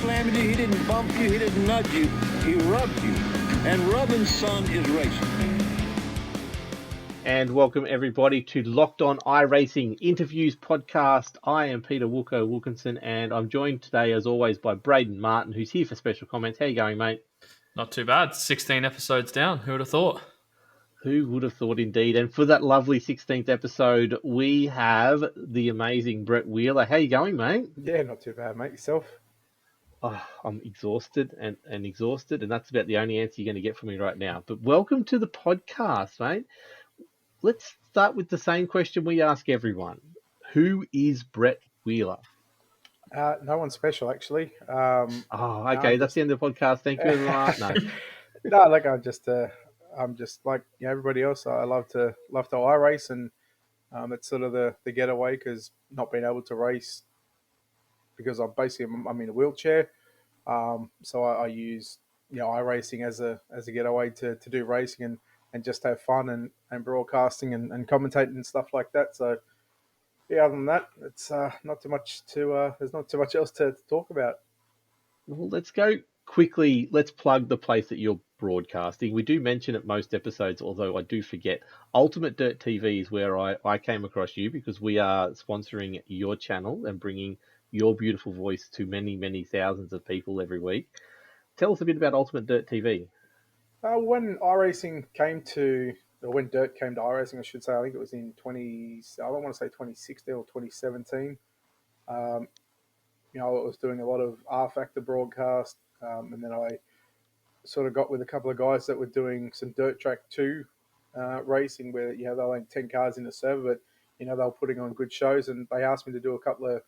slam you, he didn't bump you, he didn't nudge you, he rubbed you. And rubbing's son is racing. And welcome everybody to Locked On iRacing Interviews Podcast. I am Peter Wilkinson, and I'm joined today, as always, by Braden Martin, who's here for special comments. How you going, mate? Not too bad. 16 episodes down. Who would have thought? Who would have thought, indeed? And for that lovely 16th episode, we have the amazing Brett Wheeler. How you going, mate? Yeah, not too bad, mate. Yourself? Oh, I'm exhausted and exhausted, and that's about the only answer you're going to get from me right now. But welcome to the podcast, mate. Let's start with the same question we ask everyone. Who is Brett Wheeler? No one special, actually. Okay, that's the end of the podcast. Thank you, everyone. No. No, like I'm just like everybody else. I love to iRace, and it's sort of the getaway because not being able to race because I'm in a wheelchair. So I use iRacing as a getaway to do racing and just have fun and broadcasting and commentating and stuff like that. So yeah, other than that, it's not too much to. There's not too much else to talk about. Well, let's go quickly. Let's plug the place that you're broadcasting. We do mention it most episodes, although I do forget. Ultimate Dirt TV is where I came across you because we are sponsoring your channel and bringing your beautiful voice to many, many thousands of people every week. Tell us a bit about Ultimate Dirt TV. When when Dirt came to iRacing, I should say, I think it was in I don't want to say 2016 or 2017. I was doing a lot of R Factor broadcast, and then I sort of got with a couple of guys that were doing some Dirt Track 2 racing where, they were only 10 cars in the server, but, they were putting on good shows, and they asked me to do a couple of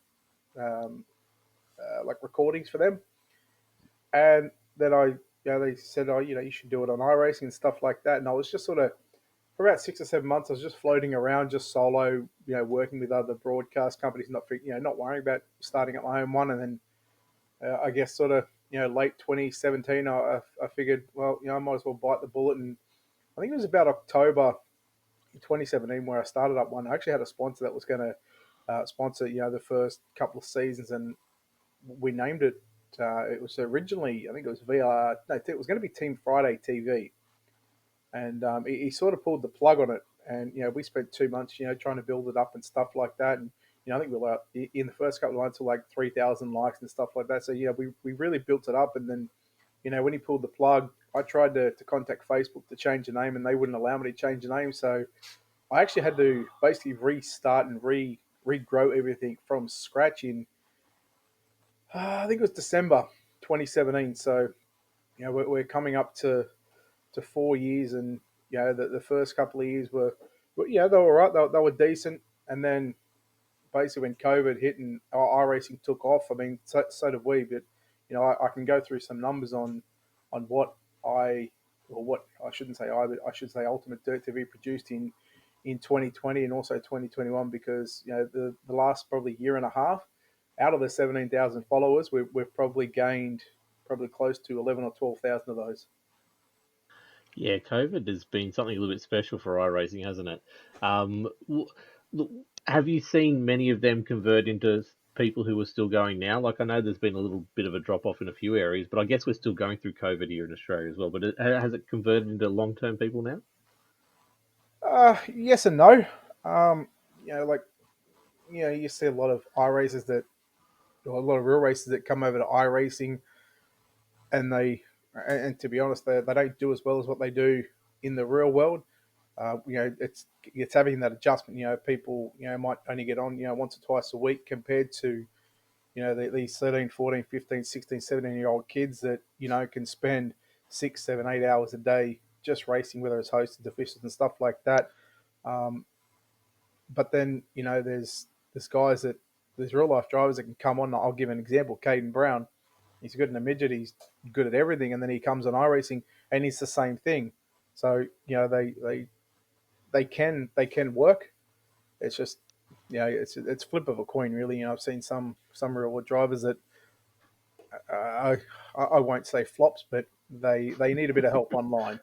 like recordings for them. And then they said, you should do it on iRacing and stuff like that. And I was just sort of, for about 6 or 7 months, I was just floating around, just solo, working with other broadcast companies, not worrying about starting up my own one. And then I guess sort of, late 2017, I figured, well, I might as well bite the bullet. And I think it was about October 2017 where I started up one. I actually had a sponsor that was going to sponsor, the first couple of seasons, and we named it. It was originally, I think it was VR. No, it was going to be Team Friday TV, and he sort of pulled the plug on it. And we spent 2 months, trying to build it up and stuff like that. And I think we were in the first couple of months to like 3,000 likes and stuff like that. So we really built it up. And then when he pulled the plug, I tried to contact Facebook to change the name, and they wouldn't allow me to change the name. So I actually had to basically restart and regrow everything from scratch in. I think it was December 2017. So, we're coming up to 4 years, and the first couple of years were they were all right. They were decent, and then basically when COVID hit and our iRacing took off, I mean, so did we. But I can go through some numbers on what I shouldn't say but I should say Ultimate Dirt TV produced in 2020 and also 2021, because the last probably year and a half, out of the 17,000 followers, we've probably gained close to 11 or 12,000 of those. Yeah, COVID has been something a little bit special for iRacing, hasn't it? Have you seen many of them convert into people who are still going now? Like, I know there's been a little bit of a drop-off in a few areas, but I guess we're still going through COVID here in Australia as well. But has it converted into long-term people now? Yes and no. You see a lot of iRacers a lot of real racers that come over to iRacing, and to be honest, they don't do as well as what they do in the real world. It's having that adjustment. People might only get on once or twice a week compared to these 13, 14, 15, 16, 17-year-old kids that can spend 6, 7, 8 hours a day just racing, whether it's hosted officials and stuff like that. But then there's there's real life drivers that can come on. I'll give an example. Caden Brown, he's good in the midget, he's good at everything, and then he comes on iRacing and he's the same thing. So they can work. It's just it's flip of a coin, really. I've seen some real world drivers that I won't say flops, but they need a bit of help online.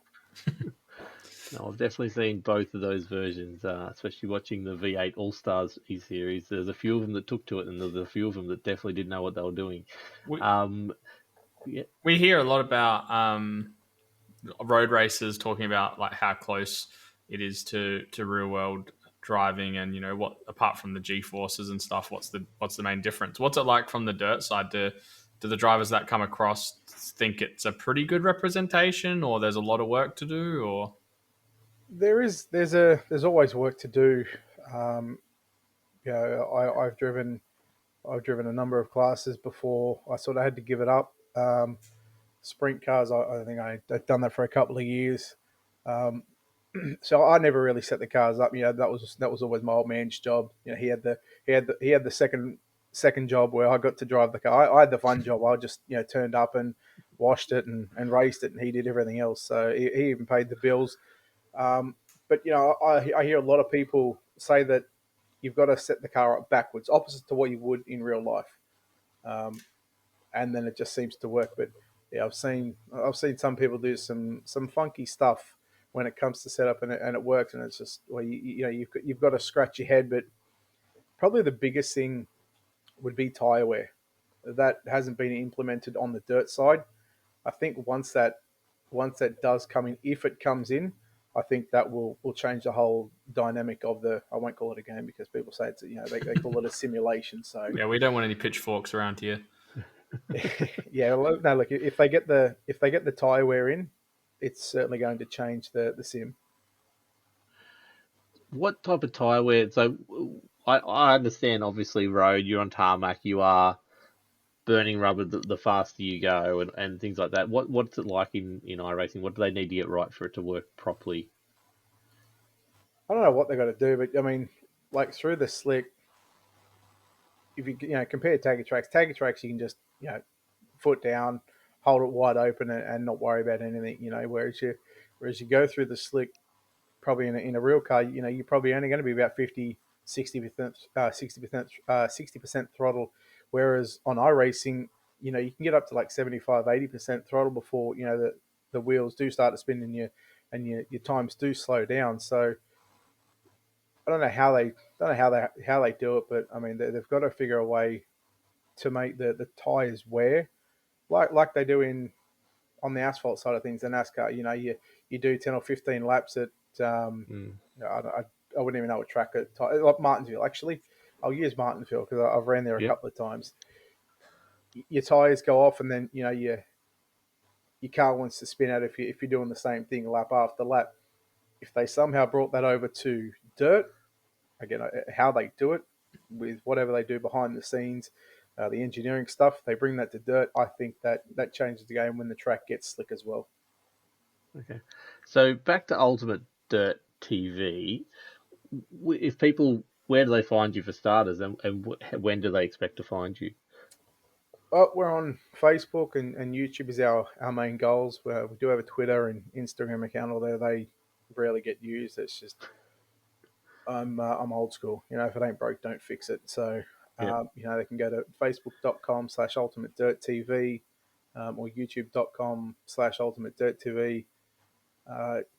No, I've definitely seen both of those versions, especially watching the V8 All Stars E-Series. There's a few of them that took to it, and there's a few of them that definitely didn't know what they were doing. We, Um, yeah, we hear a lot about road racers talking about like how close it is to real world driving, and what, apart from the G forces and stuff, what's the main difference? What's it like from the dirt side? Do the drivers that come across think it's a pretty good representation, or there's a lot of work to do, or There's always work to do. Um, I've driven a number of classes before I sort of had to give it up. Sprint cars, I think I'd done that for a couple of years. Um, so I never really set the cars up. That was always my old man's job. He had the second job where I got to drive the car. I had the fun job. I just turned up and washed it and raced it, and he did everything else. So he even paid the bills. But I hear a lot of people say that you've got to set the car up backwards, opposite to what you would in real life, and then it just seems to work. But yeah, I've seen some people do some funky stuff when it comes to setup, and it works, and it's just you've got to scratch your head. But probably the biggest thing would be tire wear. That hasn't been implemented on the dirt side. I think once that does come in, if it comes in, I think that will change the whole dynamic of the. I won't call it a game because people say it's they call it a simulation. So yeah, we don't want any pitchforks around here. yeah, well, no, look, if they get the tire wear in, it's certainly going to change the sim. what type of tire wear? So I understand, obviously, road, you're on tarmac, you are burning rubber the faster you go, and things like that. What's it like in iRacing? What do they need to get right for it to work properly? I don't know what they've got to do, but I mean, like through the slick, if you compare tagger tracks you can just foot down, hold it wide open, and not worry about anything. Whereas you go through the slick, probably in a real car, you're probably only going to be about 50, 60%, 60% throttle. Whereas on iRacing, you can get up to like 75, 80% throttle before, the wheels do start to spin and your times do slow down. So I don't know how they do it, but I mean, they've got to figure a way to make the tires wear like they do in on the asphalt side of things in NASCAR. You do 10 or 15 laps at Mm. I wouldn't even know what track at like Martinsville. Actually, I'll use Martinsville because I've ran there a Yep. couple of times. Your tires go off, and then your car wants to spin out if you're doing the same thing lap after lap. If they somehow brought that over to dirt, again, how they do it with whatever they do behind the scenes, the engineering stuff, they bring that to dirt. I think that changes the game when the track gets slick as well. Okay. So back to Ultimate Dirt TV. If people, where do they find you for starters, and when do they expect to find you? Well, we're on Facebook and YouTube is our main goals. We do have a Twitter and Instagram account, although they rarely get used. It's just I'm old school. If it ain't broke, don't fix it. So Yep. they can go to facebook.com/ultimate dirt TV or youtube.com/ultimate dirt TV.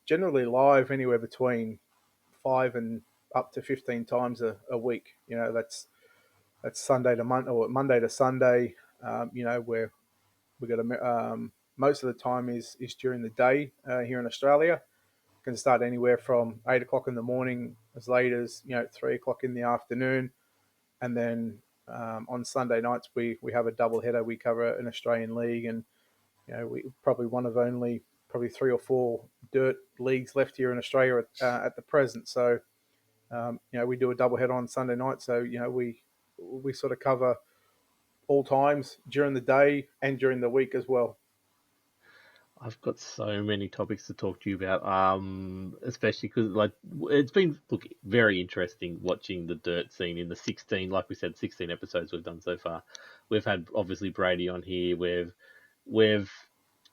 Generally live anywhere between 5 and up to 15 times a week. That's Sunday to Monday or Monday to Sunday. Where we got most of the time is during the day here in Australia. Can start anywhere from 8 o'clock in the morning as late as 3 o'clock in the afternoon, and then on Sunday nights we have a double header. We cover an Australian league, and we probably one of only probably 3 or 4 dirt leagues left here in Australia at the present. So we do a double header on Sunday night. So we sort of cover all times during the day and during the week as well. I've got so many topics to talk to you about, especially because it's been very interesting watching the dirt scene in the 16, like we said, 16 episodes we've done so far. We've had obviously Brady on here. We've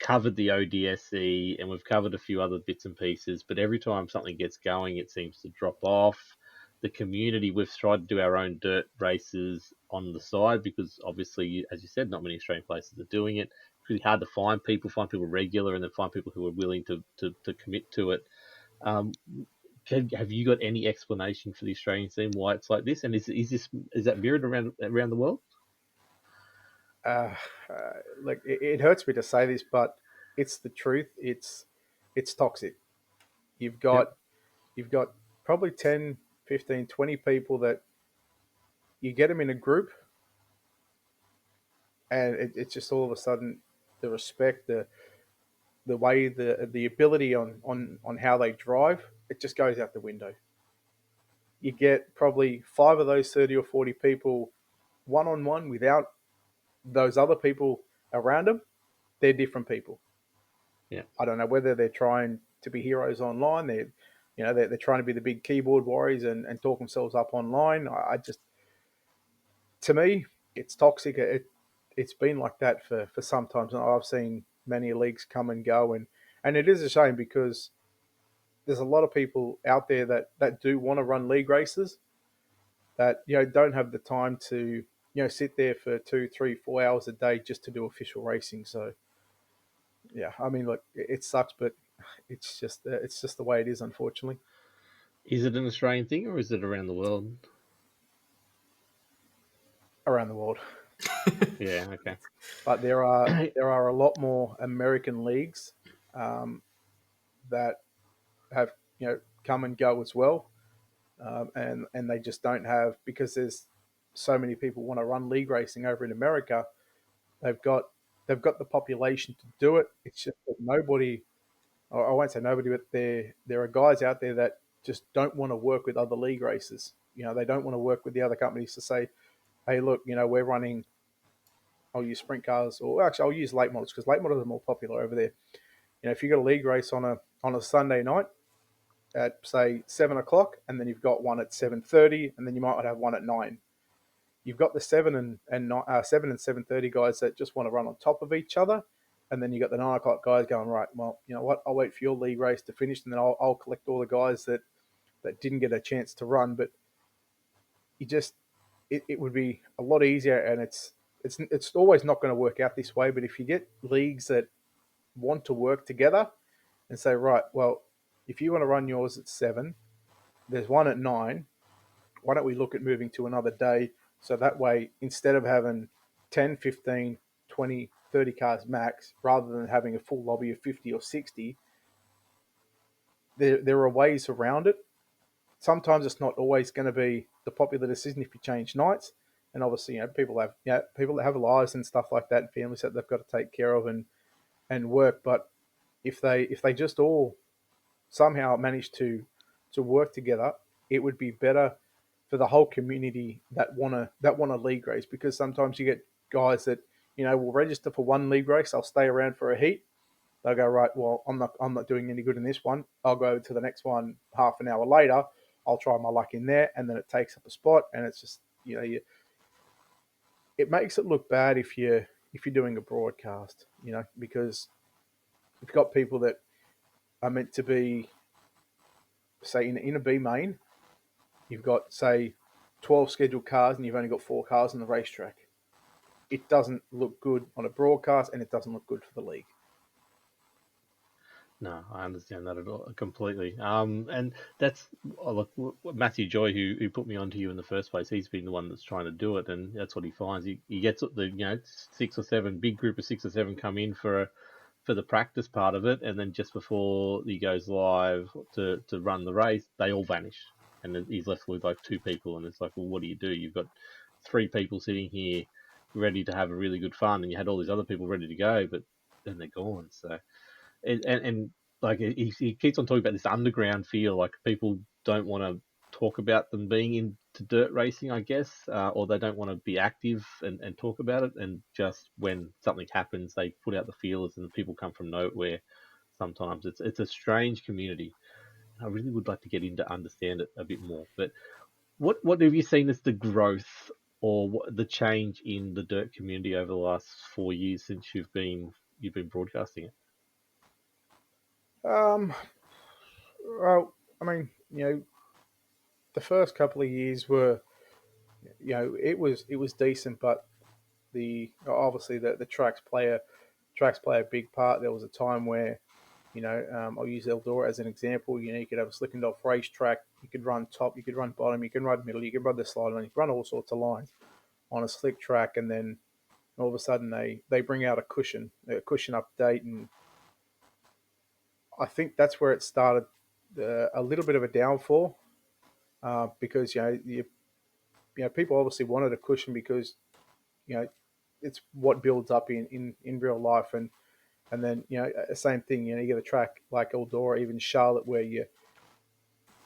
covered the ODSC and we've covered a few other bits and pieces, but every time something gets going, it seems to drop off. The community, we've tried to do our own dirt races on the side because obviously, as you said, not many Australian places are doing it. It's really hard to find people regular, and then find people who are willing to commit to it. Have you got any explanation for the Australian scene why it's like this? And is that mirrored around the world? uh, like it hurts me to say this, but it's the truth. It's toxic. You've got Yep. you've got probably 10, 15, 20 people that you get them in a group, and it's just all of a sudden the respect, the way, the ability on how they drive, it just goes out the window. You get probably five of those 30 or 40 people one on one without those other people around them. They're different people. Yeah. I don't know whether they're trying to be heroes online. They're trying to be the big keyboard warriors and talk themselves up online. I just, to me, it's toxic. It's been like that for some time. And I've seen many leagues come and go, and it is a shame because there's a lot of people out there that do want to run league races that don't have the time to sit there for 2, 3, 4 hours a day just to do official racing. So yeah, I mean, look, it sucks, but it's just the way it is, unfortunately, Is it an Australian thing or is it around the world? around the world. Yeah. Okay. But there are a lot more American leagues um, that have come and go as well, and they just don't have, because there's so many people want to run league racing over in America. They've got they've got the population to do it. It's just that nobody, or I won't say nobody, but there are guys out there that just don't want to work with other league races. They don't want to work with the other companies to say, hey, look, we're running. I'll use sprint cars, or actually I'll use late models because late models are more popular over there. If you got a league race on a Sunday night at say 7 o'clock, and then you've got one at 7:30, and then you might have one at 9. You've got the 7 and 7:30 guys that just want to run on top of each other, and then you got the 9 o'clock guys going, right. Well, you know what? I'll wait for your league race to finish, and then I'll collect all the guys that didn't get a chance to run. But you just it would be a lot easier, and it's always not going to work out this way. But if you get leagues that want to work together and say, right, well, if you want to run yours at 7, there's one at 9. Why don't we look at moving to another day? So that way, instead of having 10, 15, 20, 30 cars max, rather than having a full lobby of 50 or 60, there are ways around it. Sometimes it's not always going to be the popular decision if you change nights. And obviously, people that have lives and stuff like that, and families that they've got to take care of and work. But if they just all somehow manage to work together, it would be better for the whole community that want a league race, because sometimes you get guys that will register for one league race. I'll stay around for a heat. They'll go, right, well, I'm not doing any good in this one. I'll go to the next one half an hour later. I'll try my luck in there, and then it takes up a spot, and it's just it makes it look bad if you're doing a broadcast, because you've got people that are meant to be, say, in a B main. You've got, say, 12 scheduled cars, and you've only got 4 cars on the racetrack. It doesn't look good on a broadcast, and it doesn't look good for the league. No, I understand that at all completely. And that's look, Matthew Joy, who put me onto you in the first place. He's been the one that's trying to do it, and that's what he finds. He gets the 6 or 7 big group of 6 or 7 come in for the practice part of it, and then just before he goes live to run the race, they all vanish, and then he's left with like 2 people, and it's like, well, what do you do? You've got 3 people sitting here ready to have a really good fun, and you had all these other people ready to go, but then they're gone. So and like he keeps on talking about this underground feel, like people don't want to talk about them being into dirt racing, I guess, or they don't want to be active and talk about it. And just when something happens, they put out the feelers, and the people come from nowhere. Sometimes it's a strange community. I really would like to get in to understand it a bit more. But what have you seen as the growth or the change in the dirt community over the last 4 years since you've been broadcasting it? Um, well, I mean, the first couple of years were, it was decent, but the obviously the tracks play a big part. There was a time where I'll use Eldora as an example. You could have a slick and off racetrack. You could run top, you could run bottom, you can run middle, you can run the slide line, you can run all sorts of lines on a slick track, and then all of a sudden they bring out a cushion update, and I think that's where it started a little bit of a downfall, because people obviously wanted a cushion because you know it's what builds up in real life, and then the same thing. You get a track like Eldora, even Charlotte, where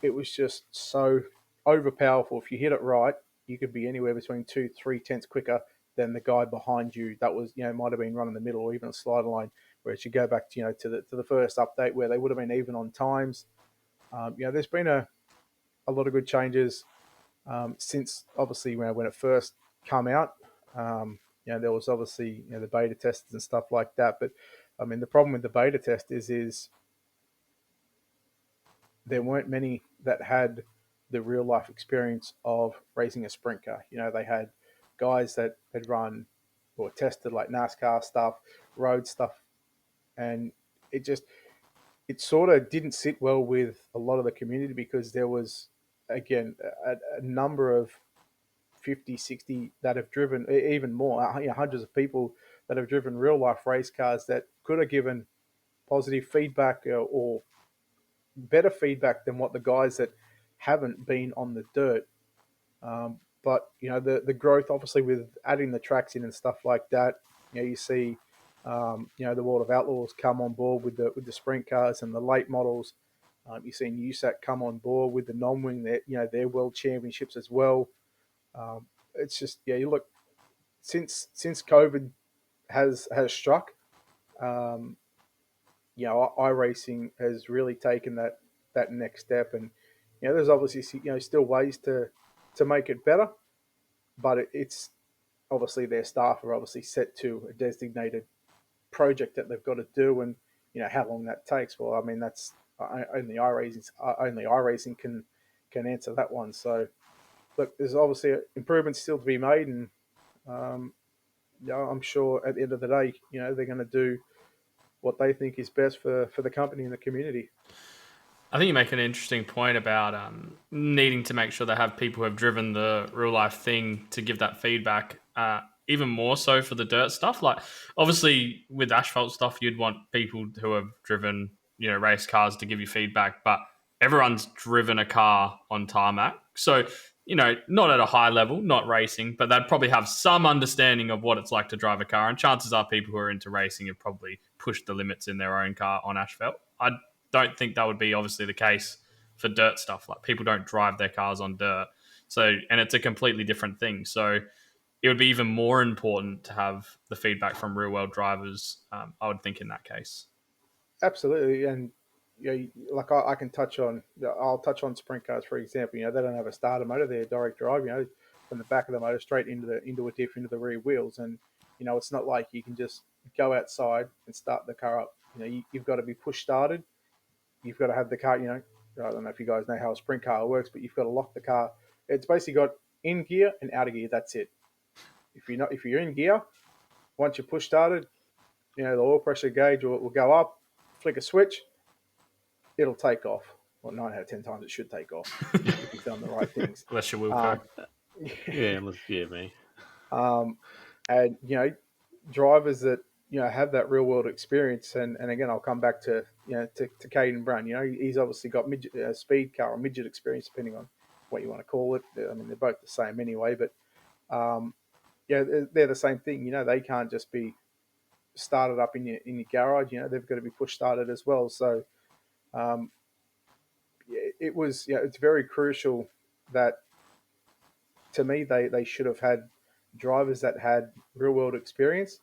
it was just so overpowerful. If you hit it right, you could be anywhere between 2-3 tenths quicker than the guy behind you that was might have been running the middle or even a slider line. Whereas you go back to the first update where they would have been even on times. There's been a lot of good changes since obviously when it first come out. There was obviously the beta tests and stuff like that. But I mean, the problem with the beta test is there weren't many that had the real life experience of racing a sprint car. They had guys that had run or tested like NASCAR stuff, road stuff, and it sort of didn't sit well with a lot of the community because there was again a number of 50, 60 that have driven even more, hundreds of people that have driven real life race cars that could have given positive feedback or better feedback than what the guys that haven't been on the dirt. But the growth obviously with adding the tracks in and stuff like that. You see, the World of Outlaws come on board with the sprint cars and the late models. You've seen USAC come on board with the non-wing, their world championships as well. It's just you look since COVID has struck. Um, iRacing has really taken that next step, and there's obviously still ways to make it better, but it's obviously their staff are obviously set to a designated project that they've got to do, and how long that takes. Well, I mean that's only iRacing can answer that one. So look, there's obviously improvements still to be made, and um, I'm sure at the end of the day, they're going to do what they think is best for the company and the community. I think you make an interesting point about needing to make sure they have people who have driven the real life thing to give that feedback. Even more so for the dirt stuff. Like obviously with asphalt stuff, you'd want people who have driven race cars to give you feedback, but everyone's driven a car on tarmac, so not at a high level, not racing, but they'd probably have some understanding of what it's like to drive a car. And chances are people who are into racing have probably pushed the limits in their own car on asphalt. I don't think that would be obviously the case for dirt stuff. Like people don't drive their cars on dirt. So, and it's a completely different thing. So it would be even more important to have the feedback from real world drivers, I would think, in that case. Absolutely, and like I can touch on, I'll touch on sprint cars for example. They don't have a starter motor; they're direct drive. From the back of the motor straight into a diff into the rear wheels, and it's not like you can just go outside and start the car up. You've got to be push started. You've got to have the car. I don't know if you guys know how a sprint car works, but you've got to lock the car. It's basically got in gear and out of gear. That's it. If you're in gear, once you push started, the oil pressure gauge will go up. Flick a switch, it'll take off. Well, 9 out of 10 times it should take off if you've done the right things. Unless you're Wilco. Me. And drivers that have that real world experience, and again I'll come back to to Caden Brown. He's obviously got midget, speed car or midget experience, depending on what you want to call it. I mean they're both the same anyway, but they're the same thing. They can't just be started up in your garage. They've got to be push started as well. So um, it was it's very crucial that to me they should have had drivers that had real world experience.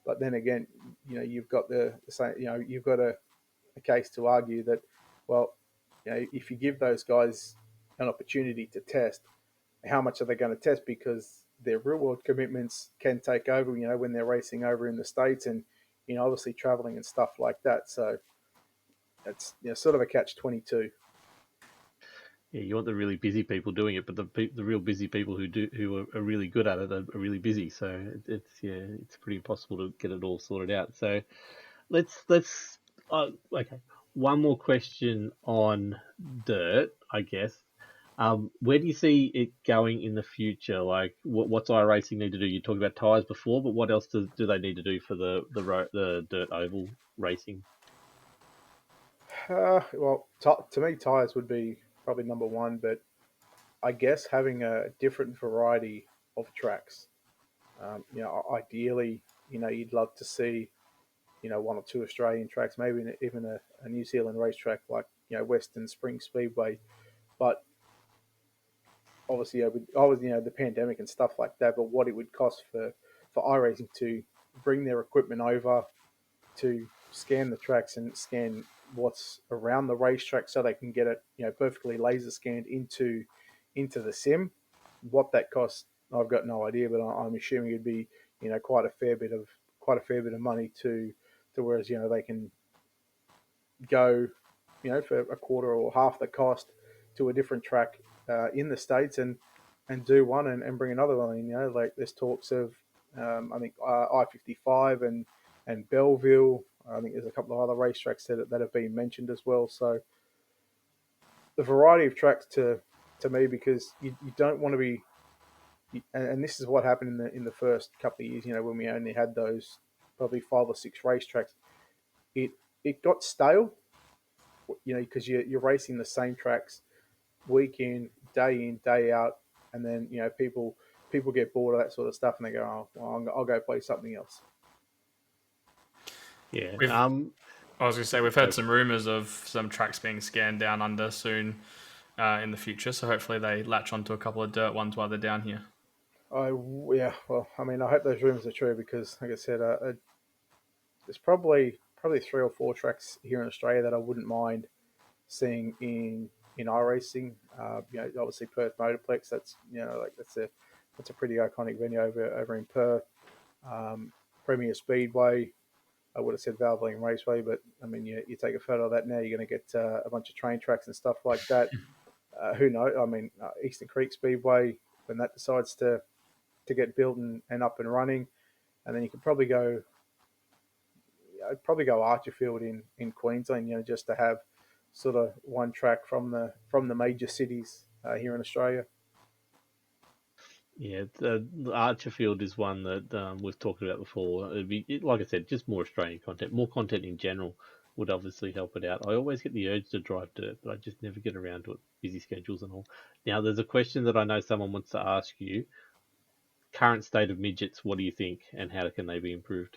But then again, you've got the same. You've got a case to argue that, well, if you give those guys an opportunity to test, how much are they going to test? Because their real world commitments can take over. When they're racing over in the States and obviously traveling and stuff like that. So it's sort of a catch-22. Yeah, you want the really busy people doing it, but the real busy people who are really good at it are really busy. So it's pretty impossible to get it all sorted out. So let's Okay. One more question on dirt, I guess. Where do you see it going in the future? Like, what's iRacing need to do? You talked about tires before, but what else do they need to do for the dirt oval racing? Well, to me, tires would be probably number one, but I guess having a different variety of tracks. Ideally, you'd love to see, one or two Australian tracks, maybe even a New Zealand racetrack like, Western Spring Speedway. But obviously, with always, the pandemic and stuff like that, but what it would cost for iRacing to bring their equipment over to scan the tracks and scan what's around the racetrack so they can get it, perfectly laser scanned into the sim. What that costs, I've got no idea, but I'm assuming it'd be, quite a fair bit of money to whereas, they can go, for a quarter or half the cost to a different track in the states and do one and bring another one in. Like there's talks of I think I-55 and Belleville. I think there's a couple of other racetracks that have been mentioned as well. So the variety of tracks to me, because you don't want to be, and this is what happened in the first couple of years. When we only had those probably 5 or 6 racetracks, it it got stale. Because you're racing the same tracks week in, day out, and then people get bored of that sort of stuff and they go, oh, well, I'll go play something else. Yeah. We've, I was going to say, we've heard Go. some rumors of some tracks being scanned down under soon in the future. So hopefully they latch onto a couple of dirt ones while they're down here. Yeah, well, I mean, I hope those rumors are true because, like I said, there's probably 3 or 4 tracks here in Australia that I wouldn't mind seeing in iRacing. Obviously Perth Motorplex. That's like that's a pretty iconic venue over in Perth. Premier Speedway. I would have said Valvoline Raceway, but I mean, you take a photo of that now, you're going to get a bunch of train tracks and stuff like that. Who knows? I mean, Eastern Creek Speedway, when that decides to get built and up and running, and then you could probably go, I'd probably go Archerfield in Queensland, just to have sort of one track from the major cities here in Australia. Yeah, the Archerfield is one that we've talked about before. Like I said, just more Australian content, more content in general would obviously help it out. I always get the urge to drive dirt, but I just never get around to it. Busy schedules and all. Now, there's a question that I know someone wants to ask you. Current state of midgets, what do you think, and how can they be improved?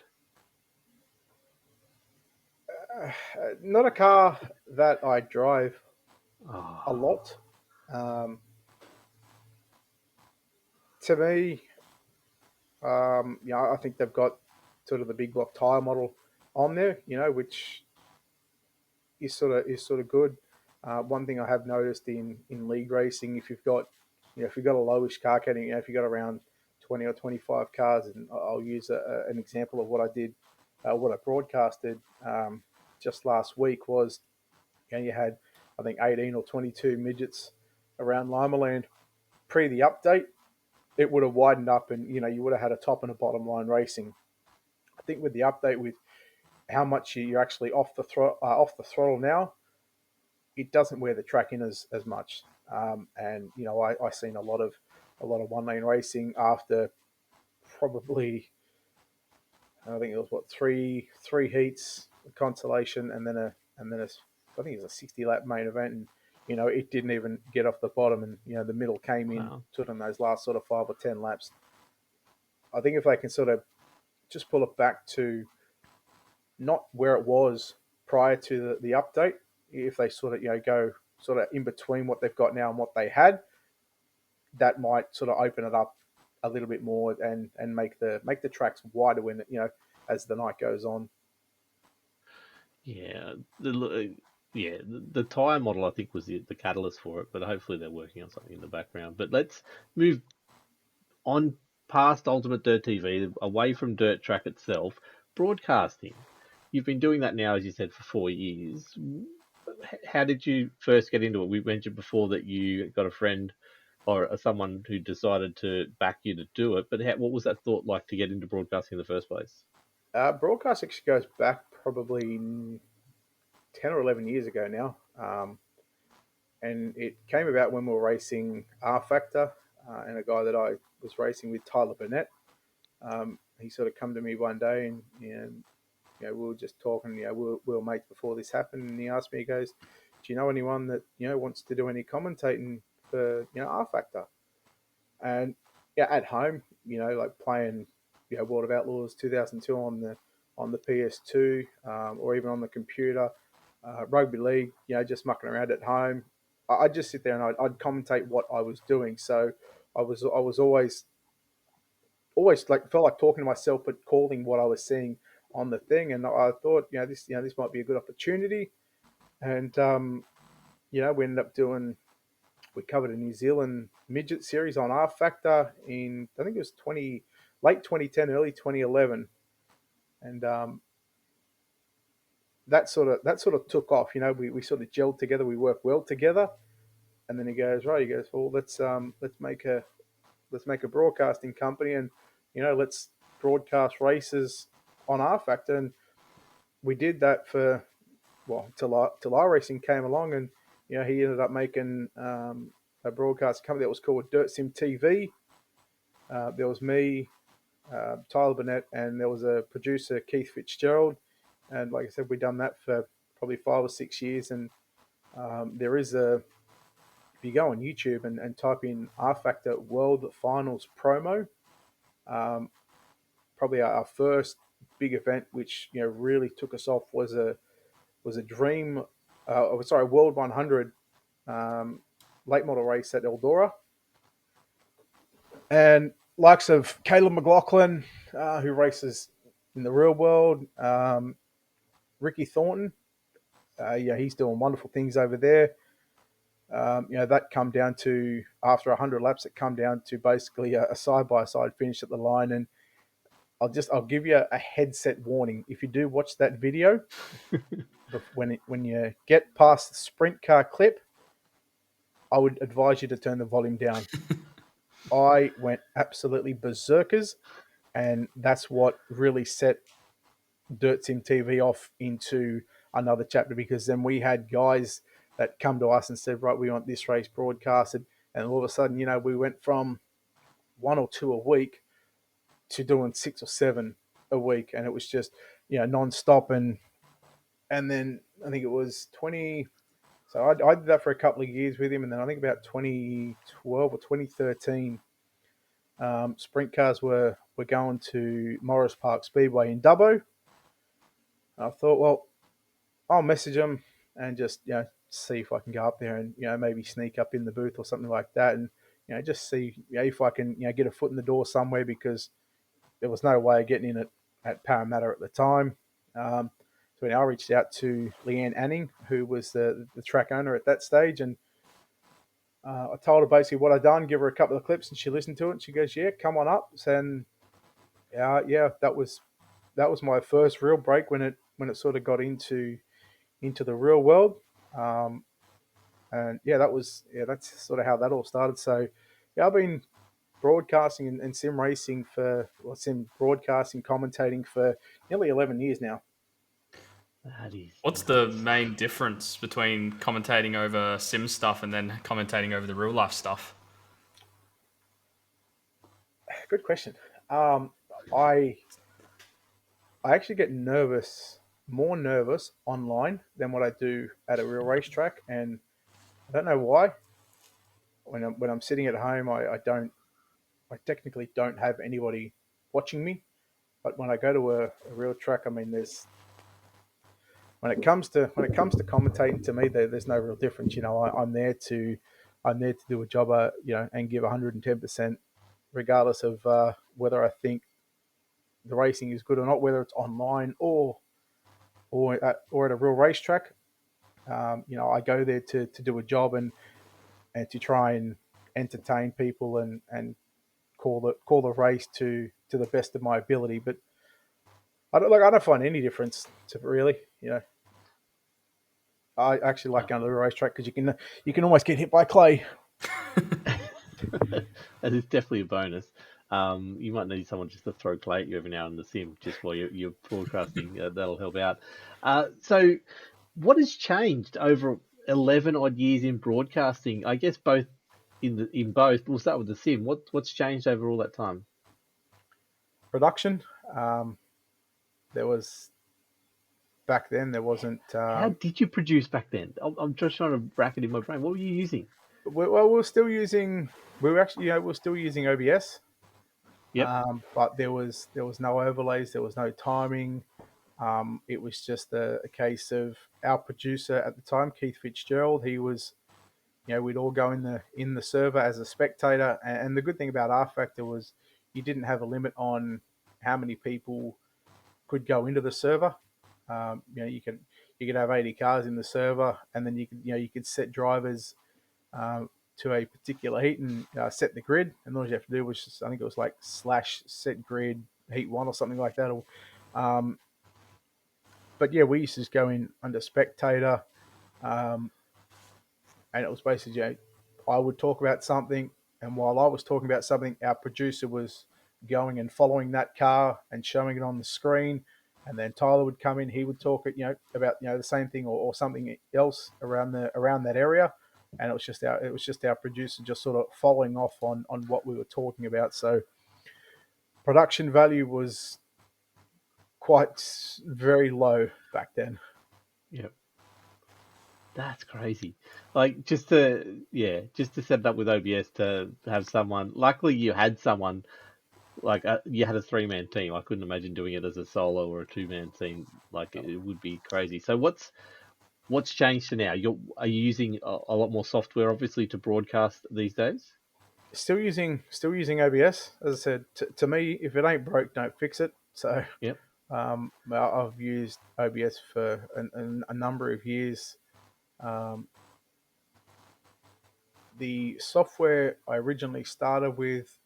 Not a car that I drive a Oh, lot. Um, to me, I think they've got sort of the big block tire model on there, which is sort of good. One thing I have noticed in league racing, if you've got a lowish car counting, if you've got around 20 or 25 cars, and I'll use an example of what I did, what I broadcasted just last week was, you had I think 18 or 22 midgets around Limaland pre the update. It would have widened up, and you would have had a top and a bottom line racing. I think with the update, with how much you're actually off the throttle now, it doesn't wear the track in as much. And I seen a lot of one lane racing after probably, I think it was what, three heats, a consolation, and then I think it was a 60 lap main event, and it didn't even get off the bottom, and the middle came in wow. sort of in those last sort of 5 or 10 laps. I think if they can sort of just pull it back to not where it was prior to the update, if they sort of go sort of in between what they've got now and what they had, that might sort of open it up a little bit more and make the tracks wider when as the night goes on. Yeah, the tire model I think was the catalyst for it, but hopefully they're working on something in the background. But let's move on past Ultimate Dirt TV, away from Dirt Track itself, broadcasting. You've been doing that now, as you said, for 4 years. How did you first get into it? We mentioned before that you got a friend or someone who decided to back you to do it, but what was that thought like to get into broadcasting in the first place? Broadcast actually goes back probably 10 or 11 years ago now. And it came about when we were racing R Factor, and a guy that I was racing with, Tyler Burnett. He sort of come to me one day, and we were just talking. We were mates before this happened, and he asked me, he goes, "Do you know anyone that wants to do any commentating for R Factor?" And at home, like playing World of Outlaws 2002 on the PS2, or even on the computer, rugby league, just mucking around at home. I'd just sit there and I'd commentate what I was doing. So I was always like felt like talking to myself, but calling what I was seeing on the thing. And I thought, this might be a good opportunity. And we ended up we covered a New Zealand midget series on R Factor in, I think it was late 2010, early 2011, and that sort of took off. We sort of gelled together. We worked well together. And then he goes, right. He goes, well, let's make a broadcasting company, and let's broadcast races on R Factor. And we did that for till iRacing came along, and he ended up making a broadcast company that was called Dirt Sim TV. There was me, Tyler Burnett, and there was a producer, Keith Fitzgerald. And like I said, we've done that for probably 5 or 6 years. And there is if you go on YouTube and type in R Factor World Finals promo, probably our first big event, which really took us off, was a dream, World 100 late model race at Eldora. And likes of Caleb McLaughlin, who races in the real world, Ricky Thornton, he's doing wonderful things over there. That come down to, after 100 laps, it come down to basically a side-by-side finish at the line. And I'll give you a headset warning. If you do watch that video, when you get past the sprint car clip, I would advise you to turn the volume down. I went absolutely berserkers, and that's what really set Dirt Sim TV off into another chapter, because then we had guys that come to us and said, right, we want this race broadcasted. And all of a sudden, we went from 1 or 2 a week to doing 6 or 7 a week. And it was just, non-stop. And then I think it was 20. So I did that for a couple of years with him. And then I think about 2012 or 2013, sprint cars were going to Morris Park Speedway in Dubbo. I thought, well, I'll message him and just see if I can go up there and maybe sneak up in the booth or something like that, and just see if I can get a foot in the door somewhere, because there was no way of getting in at Parramatta at the time. So I reached out to Leanne Anning, who was the track owner at that stage, and I told her basically what I'd done, give her a couple of clips, and she listened to it, and she goes, "Yeah, come on up." And that was my first real break when it sort of got into the real world. And that's sort of how that all started. So I've been broadcasting and sim racing sim broadcasting, commentating for nearly 11 years now. What's the main difference between commentating over sim stuff and then commentating over the real life stuff? Good question. I actually get more nervous online than what I do at a real racetrack, and I don't know why. When I'm sitting at home, I technically don't have anybody watching me, but when I go to a real track, I mean, when it comes to commentating, to me, there's no real difference. I'm there to do a job, and give 110%, regardless of whether I think the racing is good or not, whether it's online or at a real racetrack. I go there to do a job and to try and entertain people and call the race to the best of my ability. But I don't find any difference to really. I actually like going to the racetrack because you can almost get hit by clay. That is definitely a bonus. You might need someone just to throw clay at you every now and then in the sim, just while you're broadcasting. That'll help out. So What has changed over 11 odd years in broadcasting? I guess both in both. We'll start with the sim. What's changed over all that time? Production. There was back then. There wasn't. How did you produce back then? I'm just trying to bracket in my brain. What were you using? Well, we were still using. We were actually, we were still using OBS, Yep. but there was no overlays. There was no timing. It was just a case of our producer at the time, Keith Fitzgerald. He was, we'd all go in the server as a spectator, and the good thing about R Factor was you didn't have a limit on how many people could go into the server. You could have 80 cars in the server, and then you could set drivers to a particular heat and set the grid. And all you have to do was just, I think it was like /set grid heat one or something like that. Um, but yeah, we used to just go in under spectator, um, and it was basically, I would talk about something, and while I was talking about something, our producer was going and following that car and showing it on the screen. And then Tyler would come in. He would talk, about the same thing or something else around that area, and it was just our producer just sort of following off on what we were talking about. So production value was quite very low back then. Yep. That's crazy. Like just to set it up with OBS to have someone. Luckily, you had someone like you had a 3-man team. I couldn't imagine doing it as a solo or a 2-man team. Like it would be crazy. So what's changed to now? Are you using a lot more software, obviously, to broadcast these days? Still using OBS. As I said, to me, if it ain't broke, don't fix it. So Yep. I've used OBS for a number of years. Um, the software I originally started with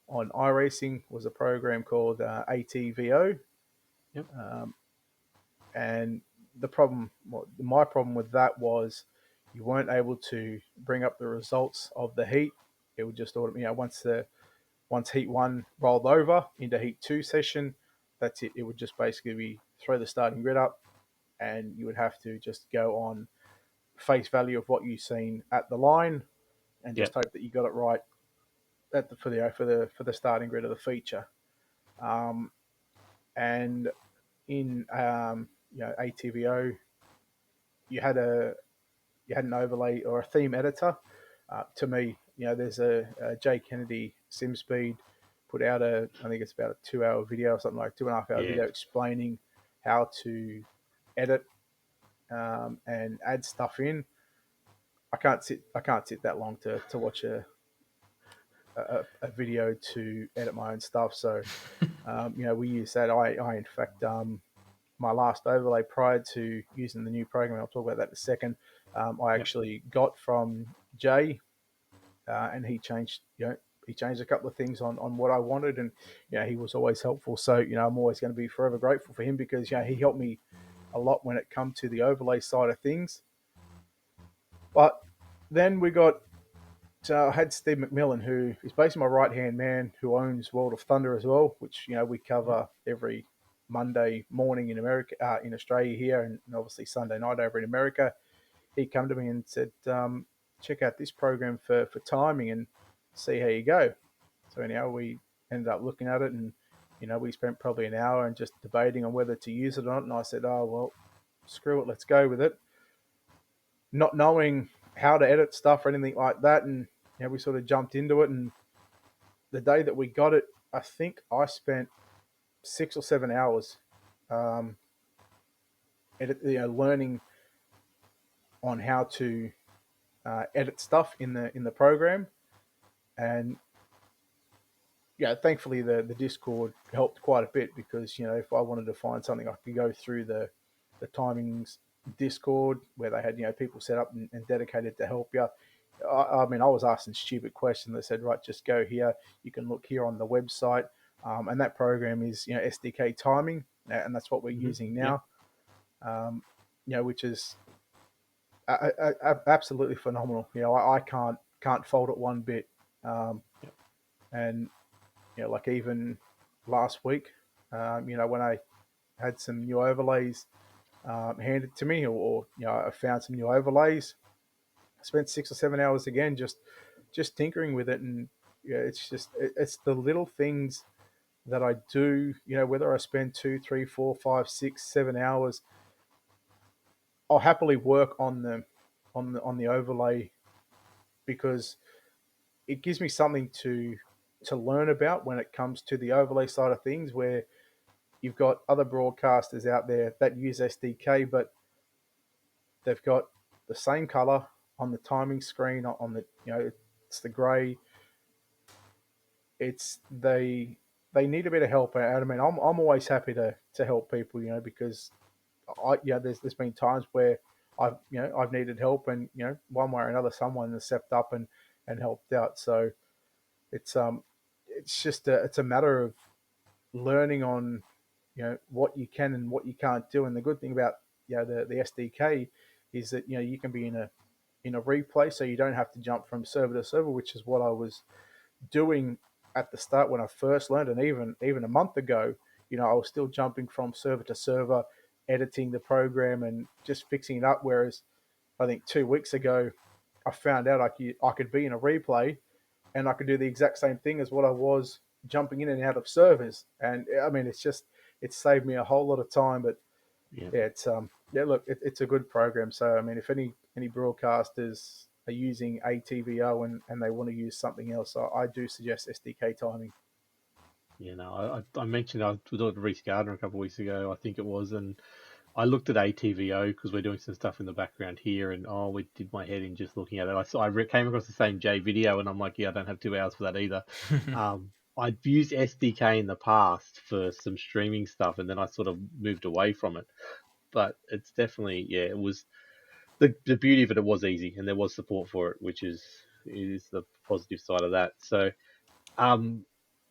on iRacing was a program called ATVO, Yep. and my problem with that was you weren't able to bring up the results of the heat. It would just once heat one rolled over into heat two session, that's it. It would just basically be throw the starting grid up, and you would have to just go on face value of what you've seen at the line, and just Yep. hope that you got it right for the starting grid of the feature. Um, and in ATVO, you had an overlay or a theme editor. To me, there's a Jay Kennedy SimSpeed put out I think it's about a 2-hour video or something, like 2.5-hour Yeah. video explaining how to edit and add stuff in. I can't sit that long to watch a video to edit my own stuff. So we use that. I in fact, my last overlay prior to using the new program, I'll talk about that in a second. I Yep. actually got from Jay, and he changed a couple of things on what I wanted, and he was always helpful. So I'm always going to be forever grateful for him, because he helped me a lot when it come to the overlay side of things. But then we got I had Steve McMillan, who is basically my right hand man, who owns World of Thunder as well, which we Yep. cover every Monday morning in America, in Australia here, and obviously Sunday night over in America. He come to me and said, "Check out this program for timing and see how you go." So anyhow, we ended up looking at it, and we spent probably an hour and just debating on whether to use it or not. And I said, "Oh well, screw it, let's go with it," not knowing how to edit stuff or anything like that. And we sort of jumped into it. And the day that we got it, I think I spent 6 or 7 hours um, learning on how to edit stuff in the program. And thankfully the Discord helped quite a bit, because if I wanted to find something, I could go through the timings Discord, where they had people set up and dedicated to help you. I mean, I was asking stupid questions. They said, right, just go here. You can look here on the website, and that program is SDK timing, and that's what we're Mm-hmm. using Yep. now. Which is absolutely phenomenal. I can't fault it one bit. Yep. And like even last week, when I had some new overlays, handed to me, or I found some new overlays. I spent 6 or 7 hours again just tinkering with it, and it's the little things that I do. Whether I spend 2, 3, 4, 5, 6, 7 hours, I'll happily work on them on the overlay, because it gives me something to learn about when it comes to the overlay side of things, where you've got other broadcasters out there that use SDK, but they've got the same color on the timing screen, on the it's the gray. It's they need a bit of help out. I mean, I'm always happy to help people, because there's been times where I've needed help, and one way or another someone has stepped up and helped out. So it's it's a matter of learning on what you can and what you can't do. And the good thing about the SDK is that you can be in a replay, so you don't have to jump from server to server, which is what I was doing at the start when I first learned, and even a month ago, I was still jumping from server to server, editing the program and just fixing it up. Whereas I think 2 weeks ago, I found out I could be in a replay, and I could do the exact same thing as what I was jumping in and out of servers. And I mean, it's saved me a whole lot of time. But Yeah. yeah, look, it's a good program. So I mean, if any broadcasters are using ATVO and they want to use something else, I do suggest SDK timing. I mentioned I was at Reese Gardner a couple of weeks ago, I think it was, and I looked at ATVO because we're doing some stuff in the background here, and we did my head in just looking at it. Came across the same J video, and I'm like, yeah, I don't have 2 hours for that either. I'd used SDK in the past for some streaming stuff, and then I sort of moved away from it. But it's definitely, it was the beauty of it. It was easy, and there was support for it, which is the positive side of that. So,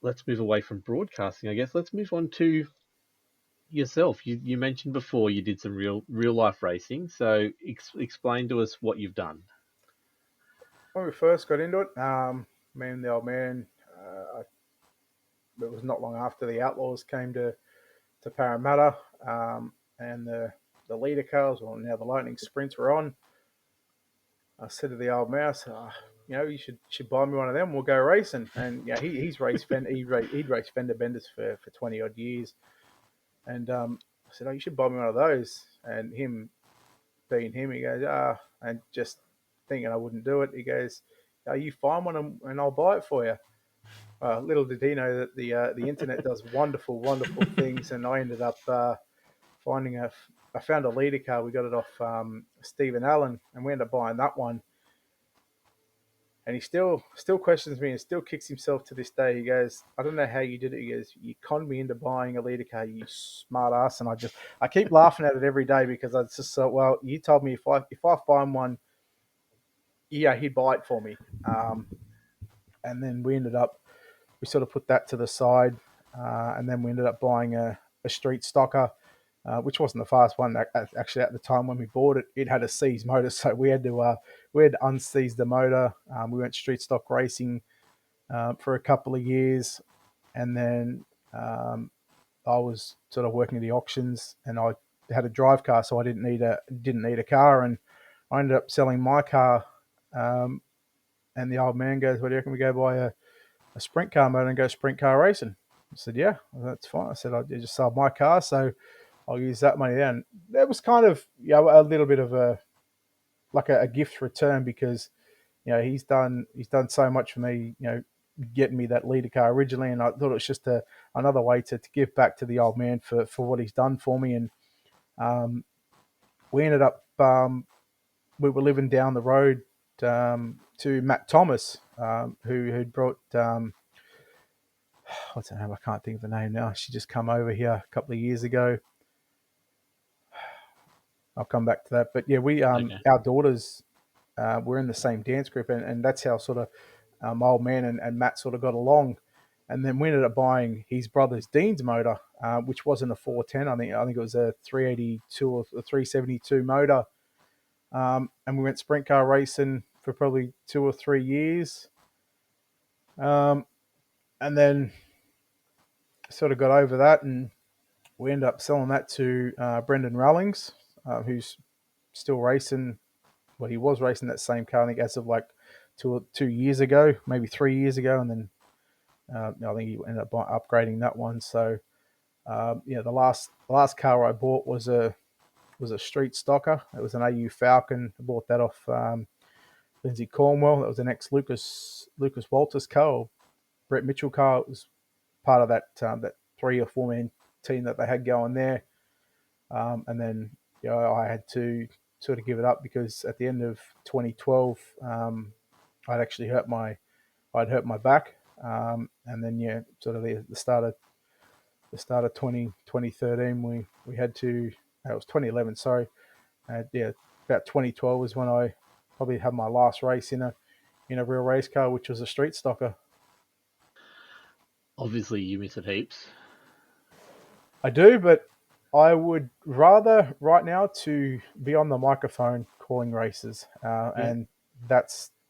let's move away from broadcasting, I guess. Let's move on to yourself. You mentioned before you did some real life racing. So explain to us what you've done. When we first got into it, me and the old man, it was not long after the Outlaws came to Parramatta, and the leader cars, or now the Lightning Sprints, were on. I said to the old mouse, you should buy me one of them. We'll go racing. And he'd raced fender benders for 20 odd years. And I said, you should buy me one of those. And him being him, he goes, and just thinking I wouldn't do it, he goes, you find one and I'll buy it for you. Little did he know that the internet does wonderful, wonderful things. And I ended up I found a leader car. We got it off Stephen Allen, and we ended up buying that one. And he still questions me and still kicks himself to this day. He goes, I don't know how you did it. He goes, you conned me into buying a leader car, you smart ass. And I keep laughing at it every day, because I just thought, well, you told me if I find one, he'd buy it for me. And then we sort of put that to the side, and then we ended up buying a street stocker, which wasn't the fast one. Actually, at the time when we bought it, it had a seized motor, so we had to unseize the motor. We went street stock racing for a couple of years, and then I was sort of working at the auctions, and I had a drive car, so I didn't need a car, and I ended up selling my car. And the old man goes, "What do you reckon we go buy a sprint car motor and go sprint car racing?" I said, "Yeah, well, that's fine." I said, "I just sold my car, so I'll use that money then." That was kind of a little bit of a gift return, because he's done so much for me, getting me that leader car originally, and I thought it was just another way to give back to the old man for what he's done for me. And we ended up we were living down the road to Matt Thomas, who'd brought what's her name? I can't think of the name now. She just come over here a couple of years ago. I'll come back to that. But yeah, we Okay. our daughters were in the same dance group, and that's how sort of old man and Matt sort of got along. And then we ended up buying his brother's Dean's motor, which wasn't a 410. I think it was a 382 or a 372 motor. And we went sprint car racing for probably 2 or 3 years. And then sort of got over that, and we ended up selling that to Brendan Rawlings. who's still racing. Well, he was racing that same car, I think, as of like 2 years ago, maybe 3 years ago, and then I think he ended up upgrading that one. So the last car I bought was a street stocker. It was an AU Falcon. I bought that off Lindsay Cornwell. That was an ex Lucas Walters car, or Brett Mitchell car. It was part of that 3 or 4 man team that they had going there. And then I had to sort of give it up because at the end of 2012, I'd actually I'd hurt my back. And then sort of the start of 2013, we had to. It was 2011, sorry. About 2012 was when I probably had my last race in a real race car, which was a street stocker. Obviously, you miss it heaps. I do, but I would rather right now to be on the microphone calling races, and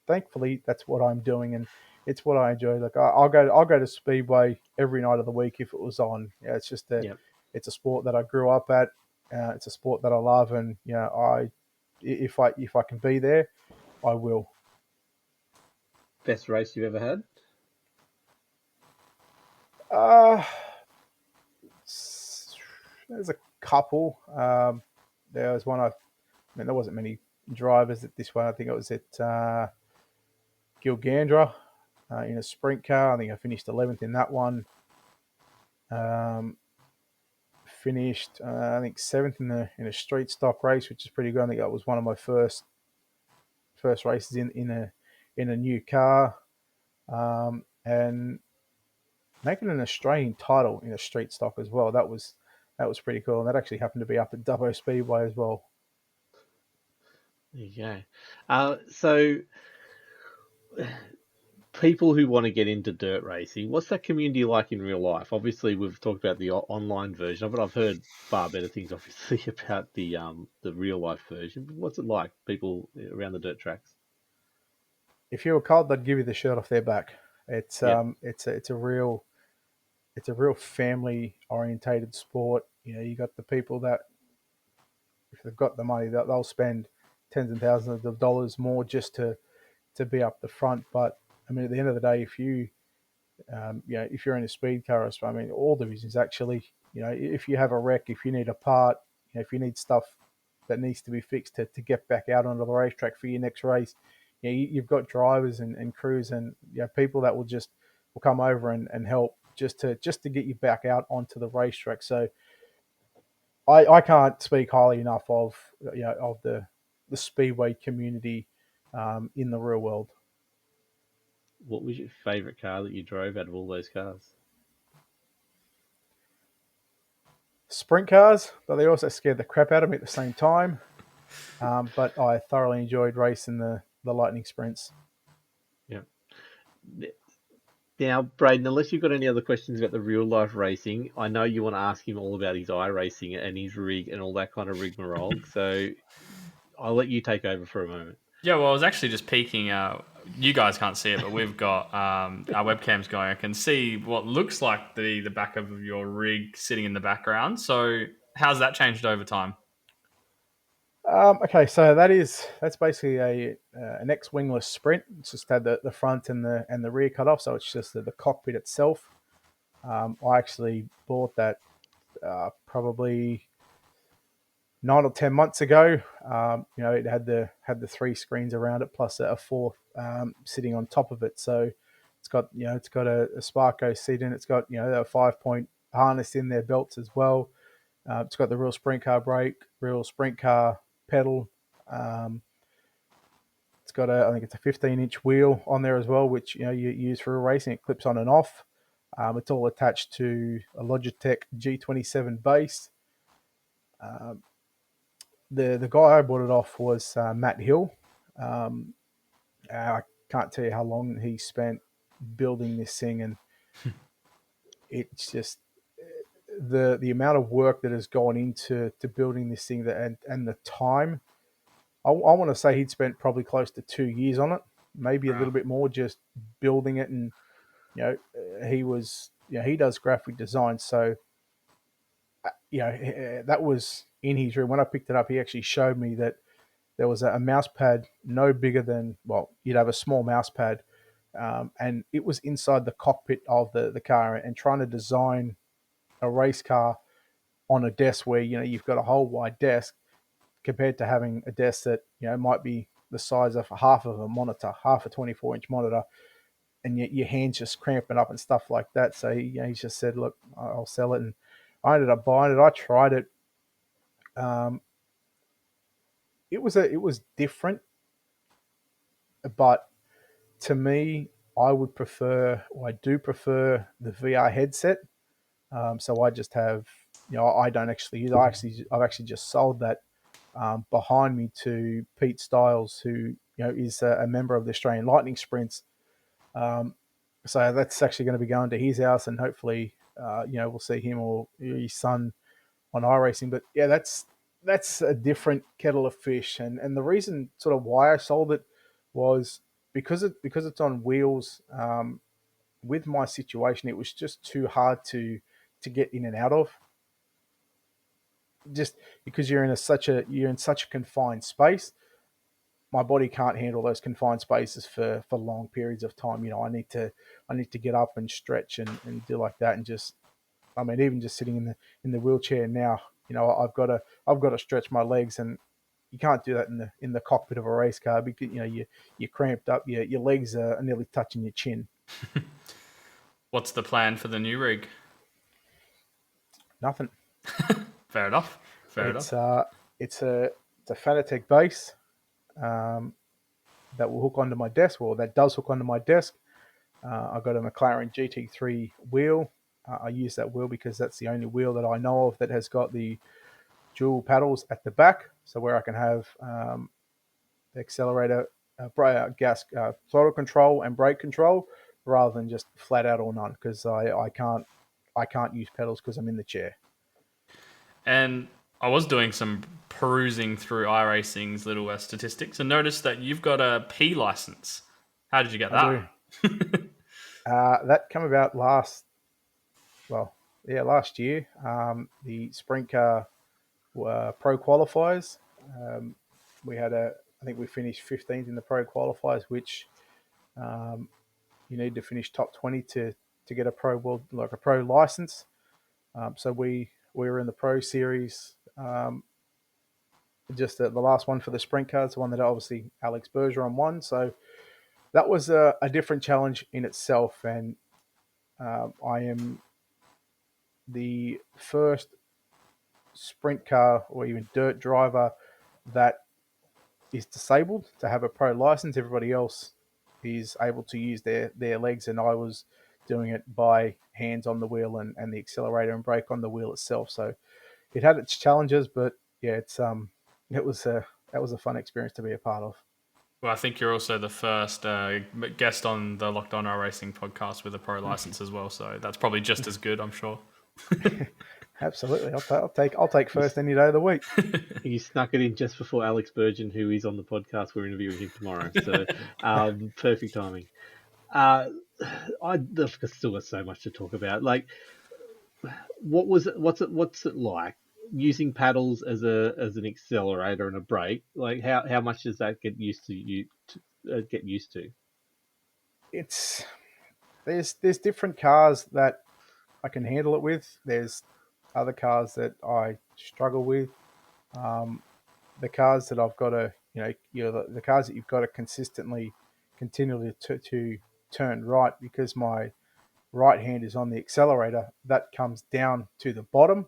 thankfully that's what I'm doing, and it's what I enjoy. Like I'll go to Speedway every night of the week if it was on. It's just Yep. it's a sport that I grew up at. It's a sport that I love, and if I can be there, I will. Best race you've ever had? Uh, there's a couple. There was one I mean, there wasn't many drivers at this one. I think it was at Gilgandra in a sprint car. I think I finished 11th in that one. Finished, I think 7th in a street stock race, which is pretty good. I think that was one of my first races in a new car, and making an Australian title in a street stock as well. That was pretty cool, and that actually happened to be up at Dubbo Speedway as well. There you go. So, people who want to get into dirt racing, what's that community like in real life? Obviously, we've talked about the online version of it. I've heard far better things, obviously, about the real life version. But what's it like, people around the dirt tracks? If you were cold, they'd give you the shirt off their back. It's Yeah. it's a real family orientated sport. You got the people that if they've got the money, they'll spend tens and thousands of dollars more just to be up the front. But I mean, at the end of the day, if you're in a speed car, I mean, all divisions actually, if you have a wreck, if you need a part, if you need stuff that needs to be fixed to get back out onto the racetrack for your next race, you've got drivers and crews and people that will come over and help just to get you back out onto the racetrack. So I can't speak highly enough of the speedway community in the real world. What was your favourite car that you drove out of all those cars? Sprint cars, but they also scared the crap out of me at the same time. But I thoroughly enjoyed racing the lightning sprints. Yeah. Now, Braden, unless you've got any other questions about the real life racing, I know you want to ask him all about his iRacing and his rig and all that kind of rigmarole. So I'll let you take over for a moment. Yeah, well, I was actually just peeking. You guys can't see it, but we've got our webcams going. I can see what looks like the back of your rig sitting in the background. So, how's that changed over time? Okay, so that's basically an X-wingless sprint. It's just had the front and the rear cut off, so it's just the cockpit itself. I actually bought that probably 9 or 10 months ago. It had the 3 screens around it plus a fourth sitting on top of it. So it's got a Sparko seat in. It's got a 5-point harness in their belts as well. It's got the real sprint car brake, real sprint car pedal. It's got I think it's a 15-inch wheel on there as well, which you use for racing. It clips on and off. It's all attached to a Logitech G27 base. The guy I bought it off was Matt Hill. I can't tell you how long he spent building this thing, and it's just the amount of work that has gone into building this thing and the time. I want to say he'd spent probably close to 2 years on it, maybe a little bit more, just building it. And he does graphic design, so that was in his room. When I picked it up, he actually showed me that there was a mouse pad no bigger than, well, you'd have a small mouse pad, and it was inside the cockpit of the car. And trying to design a race car on a desk where, you've got a whole wide desk compared to having a desk that, might be the size of half of a monitor, half a 24-inch monitor, and your hands just cramping up and stuff like that. So he just said, look, I'll sell it. And I ended up buying it. I tried it. It was different, but to me, I do prefer the VR headset. So I just have, I don't actually use. I've actually just sold that behind me to Pete Styles, who is a member of the Australian Lightning Sprints. So that's actually going to be going to his house, and hopefully, we'll see him or his son on iRacing. But yeah, that's a different kettle of fish, and the reason sort of why I sold it was because it's on wheels. With my situation, it was just too hard to get in and out of. Just because you're in such a confined space, my body can't handle those confined spaces for long periods of time. I need to get up and stretch and do like that, and just, I mean, even just sitting in the wheelchair now, I've got to stretch my legs, and you can't do that in the cockpit of a race car because you're cramped up, your legs are nearly touching your chin. What's the plan for the new rig? Nothing. Fair enough. It's a Fanatec base that will hook onto my desk, or that does hook onto my desk. I've got a McLaren GT3 wheel. I use that wheel because that's the only wheel that I know of that has got the dual paddles at the back, so where I can have the accelerator, gas, throttle control, and brake control, rather than just flat out or none. Because I can't use pedals because I'm in the chair. And I was doing some perusing through iRacing's Little statistics and noticed that you've got a P license. How did you get that? That came about last year. The sprint car pro qualifiers. I think we finished 15th in the pro qualifiers, which you need to finish top 20 to get a pro world, like a pro license. So we were in the pro series. Just the last one for the sprint cars, the one that obviously Alex Bergeron won. So that was a different challenge in itself, and I am the first sprint car or even dirt driver that is disabled to have a pro license. Everybody else is able to use their legs, and I was doing it by hands on the wheel and the accelerator and brake on the wheel itself. So it had its challenges, but yeah, that was a fun experience to be a part of. Well, I think you're also the first guest on the Locked On iRacing podcast with a pro license as well, so that's probably just as good, I'm sure. Absolutely, I'll take first any day of the week. You snuck it in just before Alex Burgeon, who is on the podcast. We're interviewing him tomorrow, so perfect timing. I've still got so much to talk about. Like, what's it like using paddles as an accelerator and a brake? Like, how much does that get used to? It's there's different cars that I can handle it with. There's other cars that I struggle with. The cars that I've got to, the cars that you've got to continually to turn right, because my right hand is on the accelerator, that comes down to the bottom.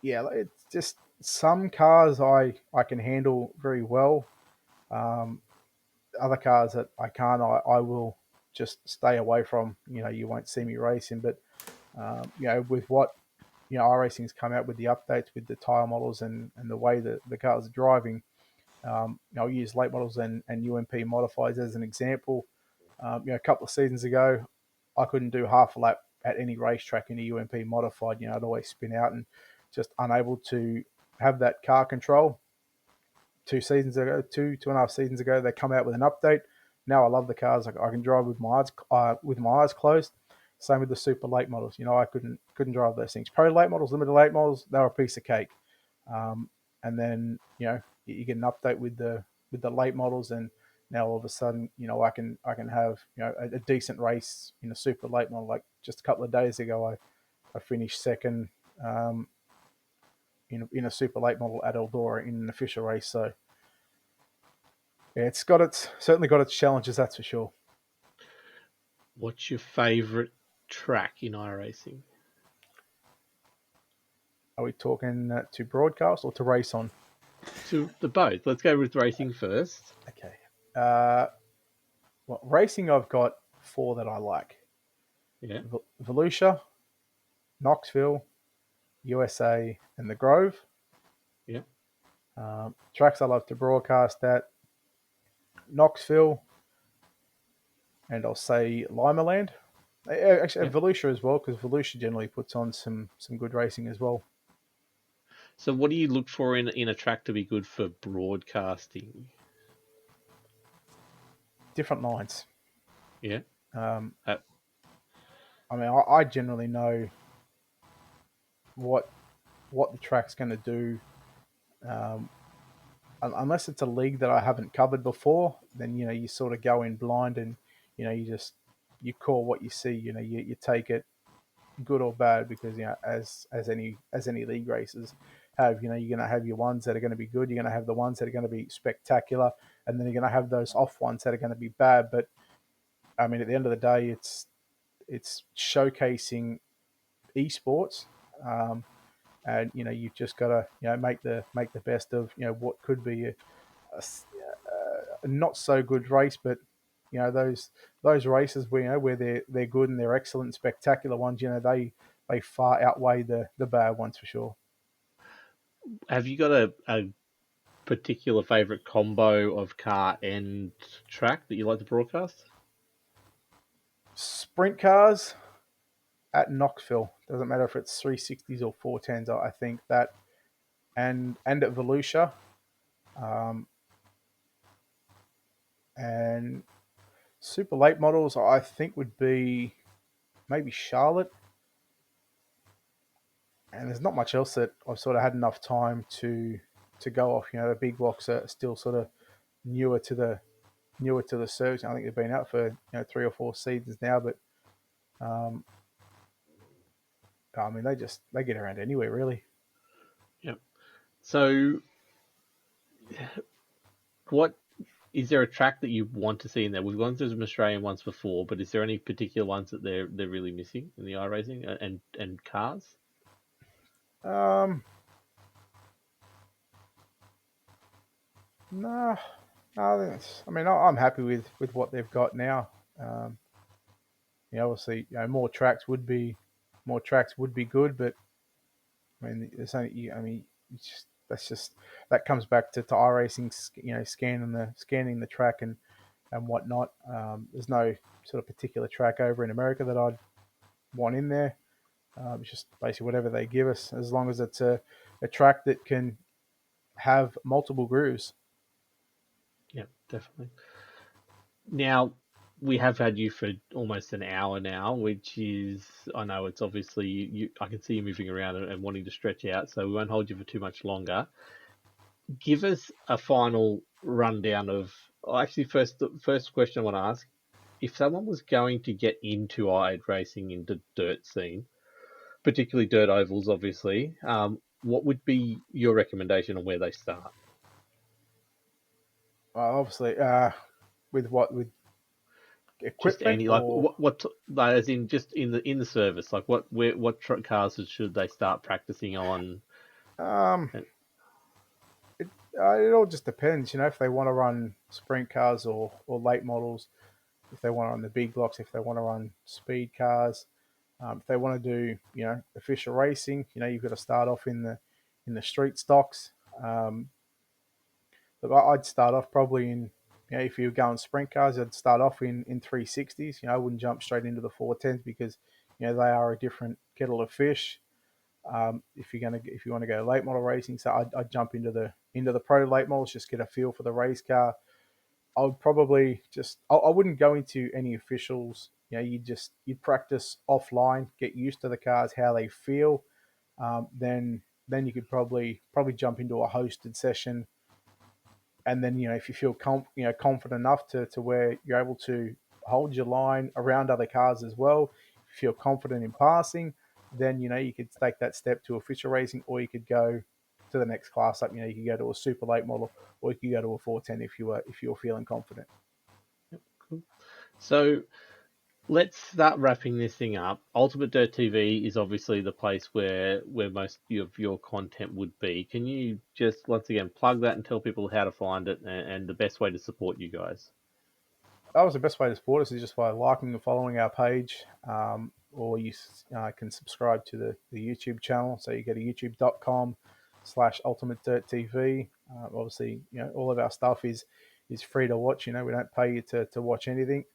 It's just some cars I can handle very well. Other cars that I can't, I will just stay away from. You won't see me racing. But with what iRacing's come out with the updates with the tire models and the way that the cars are driving, I'll use late models and UMP modifiers as an example. A couple of seasons ago, I couldn't do half a lap at any racetrack in a UMP modified. I'd always spin out and just unable to have that car control. 2.5 seasons ago, they come out with an update. Now I love the cars. I can drive with my eyes closed. Same with the super late models. I couldn't drive those things. Pro late models, limited late models, they were a piece of cake. And then you get an update with the late models, and now all of a sudden I can have a decent race in a super late model. Like just a couple of days ago, I finished second in a super late model at Eldora in an official race. So yeah, certainly got its challenges, that's for sure. What's your favourite track in iRacing? Are we talking to broadcast or to race on? To the both. Let's go with racing first. Okay. Well, racing, I've got four that I like: Yeah. Volusia, Knoxville, USA, and the Grove. Yeah. Tracks I love to broadcast at: Knoxville, and I'll say Limaland. Actually, Yeah. Volusia as well, because Volusia generally puts on some good racing as well. So what do you look for in a track to be good for broadcasting? Different lines. Yeah. Um, Uh, I mean, I generally know what the track's going to do. Um, unless it's a league that I haven't covered before, then you sort of go in blind, and you call what you see. You take it good or bad, because as any league races have, you're going to have your ones that are going to be good. You're going to have the ones that are going to be spectacular, and then you're going to have those off ones that are going to be bad. But I mean, at the end of the day, it's showcasing esports. And you've just got to make the best of what could be a not so good race. But those races where they're good and they're excellent, spectacular ones, they far outweigh the bad ones for sure. have you got a particular favourite combo of car and track that you like to broadcast? Sprint cars at Knoxville, doesn't matter if it's 360s or 410s. I think that, and at Volusia, um, and super late models, I think would be maybe Charlotte. And there's not much else that I've sort of had enough time to go off. The big blocks are still sort of newer to the service. I think they've been out for 3 or 4 seasons now, but um, I mean they get around anywhere really. Yeah. So what is there a track that you want to see in there? We've gone through some Australian ones before, but is there any particular ones that they're really missing in the iRacing and cars? Um, no, no. I mean, I'm happy with what they've got now. Um, Obviously, more tracks would be good, but I mean, there's only. I mean, that comes back to iRacing. Scanning the track and whatnot. There's no sort of particular track over in America that I'd want in there. It's just basically whatever they give us, as long as it's a track that can have multiple grooves. Yeah, definitely. Now, we have had you for almost an hour now, which is, I know it's obviously, I can see you moving around and wanting to stretch out, so we won't hold you for too much longer. Give us a final rundown of, actually, the first question I want to ask, if someone was going to get into iRacing, into dirt scene, particularly dirt ovals, obviously, what would be your recommendation on where they start? Obviously, with Just equipment any, like or like, as in just in the service, like what cars should they start practicing on? um, And, it all just depends. If they want to run sprint cars or late models, if they want to run the big blocks, if they want to run speed cars, if they want to do official racing, you've got to start off in the street stocks. Look, I'd start off probably in, if you're going sprint cars, I'd start off in 360s. I wouldn't jump straight into the 410s, because they are a different kettle of fish. If you want to go late model racing, so I'd jump into the pro late models, just get a feel for the race car. I would probably I wouldn't go into any officials, you'd practice offline, get used to the cars, how they feel. Then you could probably jump into a hosted session, and then if you feel confident enough to where you're able to hold your line around other cars as well, if you feel confident in passing, then you could take that step to official racing, or you could go to the next class up. You could go to a super late model, or you could go to a 410 if you're feeling confident. Cool. So let's start wrapping this thing up. Ultimate Dirt TV is obviously the place where most of your content would be. Can you just once again plug that and tell people how to find it and the best way to support you guys? That was the best way to support us, is just by liking and following our page, or you can subscribe to the YouTube channel. So you go to youtube.com/Ultimate Dirt TV. Obviously, all of our stuff is free to watch. We don't pay you to watch anything.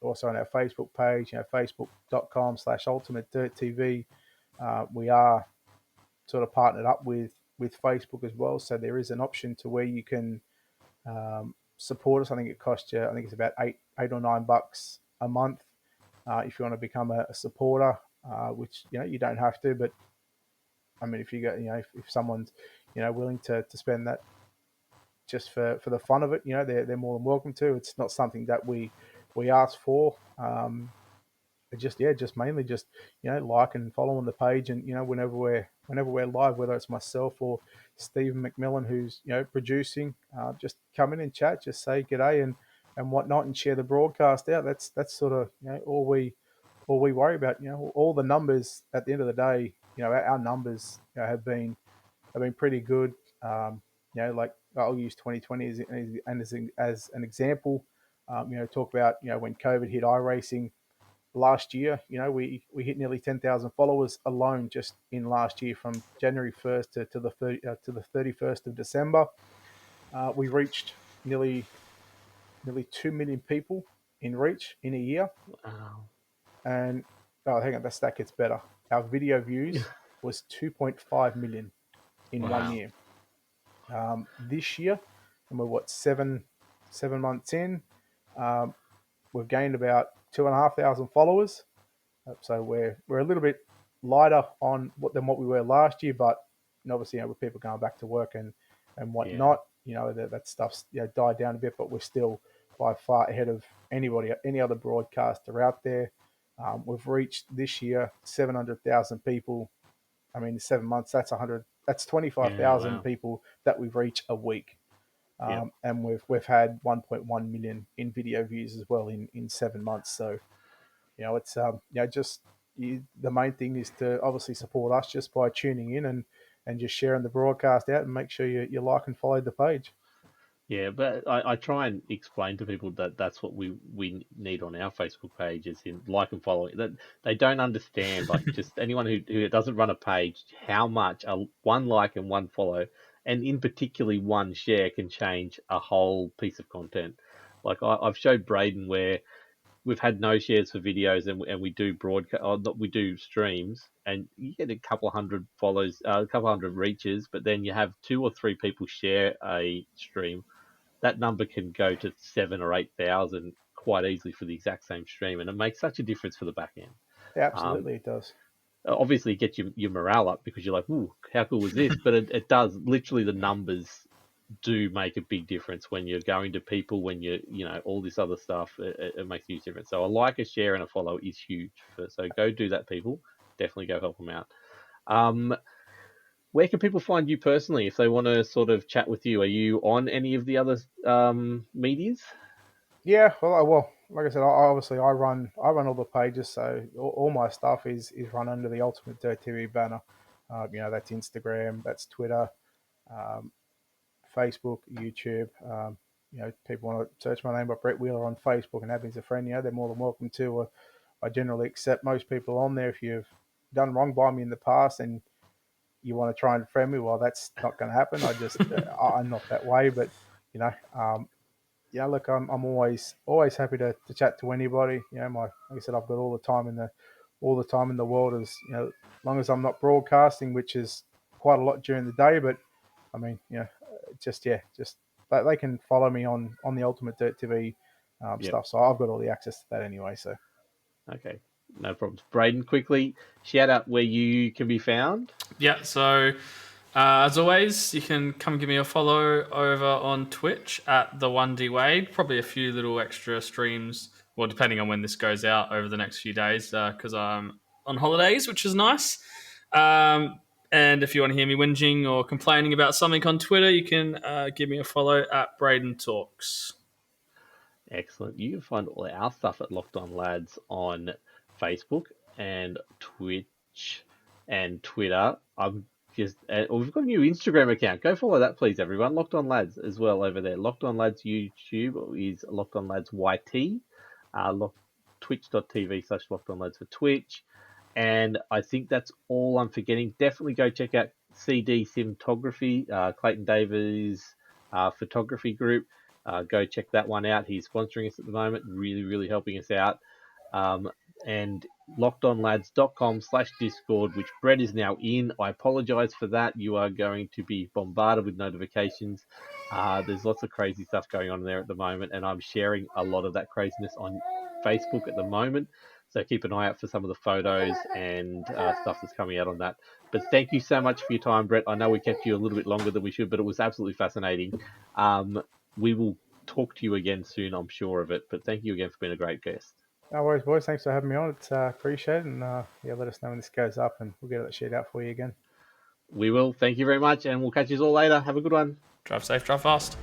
Also on our Facebook page, facebook.com/Ultimate Dirt TV. We are sort of partnered up with Facebook as well. So there is an option to where you can support us. I think it costs you, I think it's about $8 or $9 a month if you want to become a supporter, which you don't have to. But I mean, if you got if someone's willing to spend that just for the fun of it, they're more than welcome to. It's not something that we ask for. Just mainly just like and following the page, and whenever we're live, whether it's myself or Stephen McMillan who's producing, just come in and chat, just say g'day and whatnot, and share the broadcast out. That's sort of all we worry about. All the numbers at the end of the day, our numbers have been pretty good. Like I'll use 2020 as an example. Talk about when COVID hit iRacing last year. We hit nearly 10,000 followers alone just in last year, from January 1st to the 31st of December. We reached nearly 2 million people in reach in a year. Wow. And hang on, that stat gets better. Our video views was 2.5 million in Wow. 1 year. This year, and we're 7 months in, we've gained about 2,500 followers. So we're a little bit lighter than what we were last year, but obviously with people going back to work and whatnot, that stuff's died down a bit, but we're still by far ahead of any other broadcaster out there. We've reached this year 700,000 people. I mean, 7 months, that's 25,000 Wow. people that we've reached a week. And we've had 1.1 million in video views as well in 7 months. So it's just the main thing is to obviously support us just by tuning in and just sharing the broadcast out, and make sure you like and follow the page. Yeah, but I try and explain to people that that's what we need on our Facebook page, is in like and follow. That they don't understand, like just anyone who doesn't run a page, how much one like and one follow, and in particularly one share, can change a whole piece of content. Like I've showed Braden where we've had no shares for videos, and we do broadcast, we do streams, and you get a couple hundred follows, a couple hundred reaches, but then you have 2 or 3 people share a stream. That number can go to 7 or 8,000 quite easily for the exact same stream, and it makes such a difference for the back end. Absolutely, it does. Obviously, it gets your morale up because you're like, "Ooh, how cool was this?" But it does, literally, the numbers do make a big difference when you're going to people, when all this other stuff. It makes a huge difference. So a like, a share, and a follow is huge. So go do that, people. Definitely go help them out. Where can people find you personally if they want to sort of chat with you? Are you on any of the other medias? Yeah, well, like I said, I run all the pages, so all my stuff is run under the Ultimate Dirt TV banner. That's Instagram, that's Twitter, um, Facebook, YouTube. People want to search my name by Brett Wheeler on Facebook and have me as a friend. They're more than welcome to. I generally accept most people on there. If you've done wrong by me in the past and you want to try and friend me, well, that's not going to happen. I'm not that way. But look, I'm always happy to chat to anybody. Like I said, I've got all the time in the world, as long as I'm not broadcasting, which is quite a lot during the day. But I mean, just they can follow me on the Ultimate Dirt TV stuff. So I've got all the access to that anyway. So Okay, no problems. Braden, quickly shout out where you can be found. Yeah, so as always, you can come give me a follow over on Twitch at the 1D Wade. Probably a few little extra streams, well, depending on when this goes out over the next few days, because I'm on holidays, which is nice. And if you want to hear me whinging or complaining about something on Twitter, you can give me a follow at Braden Talks. Excellent. You can find all our stuff at Locked On Lads on Facebook and Twitch and Twitter. We've got a new Instagram account. Go follow that, please, everyone. Locked On Lads as well over there. Locked On Lads YouTube is Locked On Lads YT. Twitch.tv/Locked On Lads for Twitch. And I think that's all I'm forgetting. Definitely go check out CD Cinematography, Clayton Davies' photography group. Go check that one out. He's sponsoring us at the moment, really, really helping us out. And lockedonlads.com/Discord, which Brett is now in. I apologize for that. You are going to be bombarded with notifications. There's lots of crazy stuff going on there at the moment, and I'm sharing a lot of that craziness on Facebook at the moment. So keep an eye out for some of the photos and stuff that's coming out on that. But thank you so much for your time, Brett. I know we kept you a little bit longer than we should, but it was absolutely fascinating. We will talk to you again soon, I'm sure of it. But thank you again for being a great guest. No worries, boys. Thanks for having me on. It's appreciated. And let us know when this goes up and we'll get that sheet out for you again. We will. Thank you very much. And we'll catch you all later. Have a good one. Drive safe, drive fast.